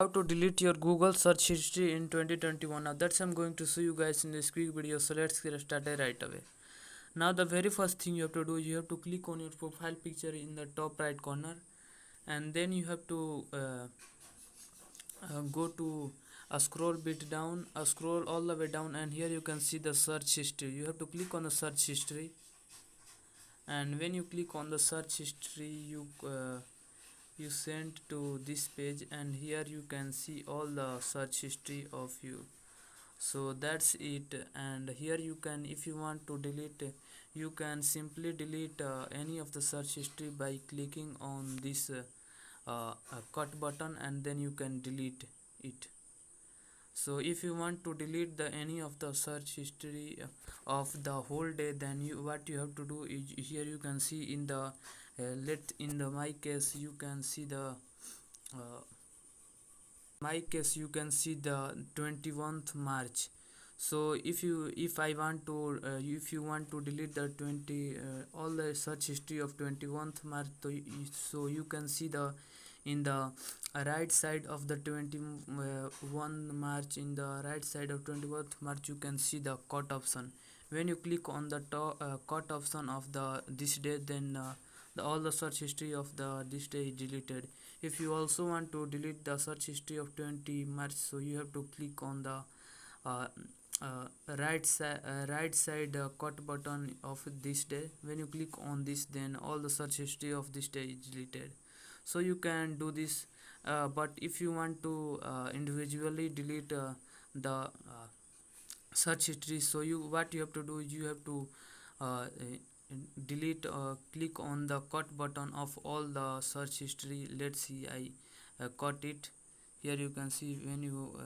How to delete your Google search history in 2021. Now that's I'm going to show you guys in this quick video, so let's get started right away. Now the very first thing you have to do, you have to click on your profile picture in the top right corner, and then you have to go to a scroll bit down, scroll all the way down, and here you can see the search history. You have to click on the search history, and when you click on the search history, you send to this page, and here you can see all the search history of you. So that's it. And here you can, if you want to delete, you can simply delete any of the search history by clicking on this cut button, and then you can delete it. So if you want to delete the any of the search history of the whole day, then what you have to do is, here you can see in the let in the my case you can see the my case you can see the 21st March. So if I want to if you want to delete the 20 all the search history of 21st March, so you can see the in the right side of the 21 March, in the right side of 21st March you can see the cut option. When you click on the cut option of the this day, then all the search history of the this day is deleted. If you also want to delete the search history of 20 March, so you have to click on the uh, right side cut button of this day. When you click on this, then all the search history of this day is deleted. So you can do this, but if you want to individually delete the search history, so what you have to do is, you have to uh, delete click on the cut button of all the search history. Let's see, I cut it. Here you can see when you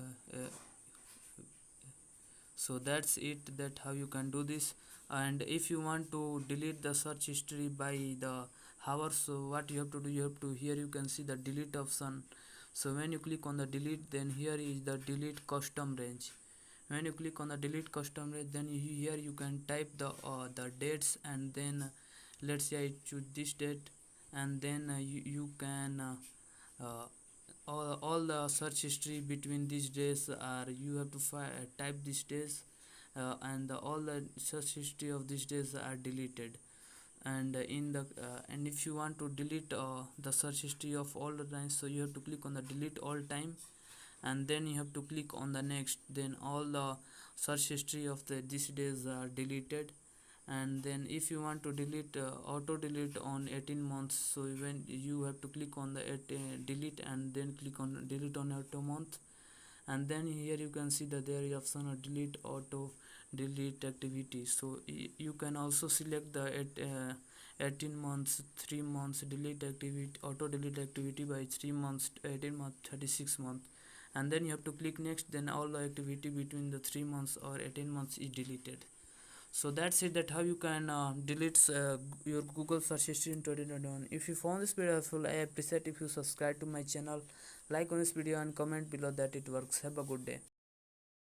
so that's it, that how you can do this. And if you want to delete the search history by the hours, so what you have to do, you have to, here you can see the delete option. So when you click on the delete, then here is the delete custom range. When you click on the delete custom range, then here you can type the dates, and then let's say I choose this date, and then you can all the search history between these days are, you have to type these days, and all the search history of these days are deleted. And in the and if you want to delete the search history of all the times, so you have to click on the delete all time, and then you have to click on the next, then all the search history of the these days are deleted. And then if you want to delete auto delete on 18 months, so when you have to click on the delete, and then click on delete on auto month, and then here you can see that there is option of delete auto delete activity. So you can also select the 18 months, 3 months delete activity, auto delete activity by 3 months, 18 months, 36 months, and then you have to click next, then all the activity between the 3 months or 18 months is deleted. So that's it, that how you can delete your Google search history in 2021. If you found this video helpful, I appreciate if you subscribe to my channel, like on this video, and comment below that it works. Have a good day.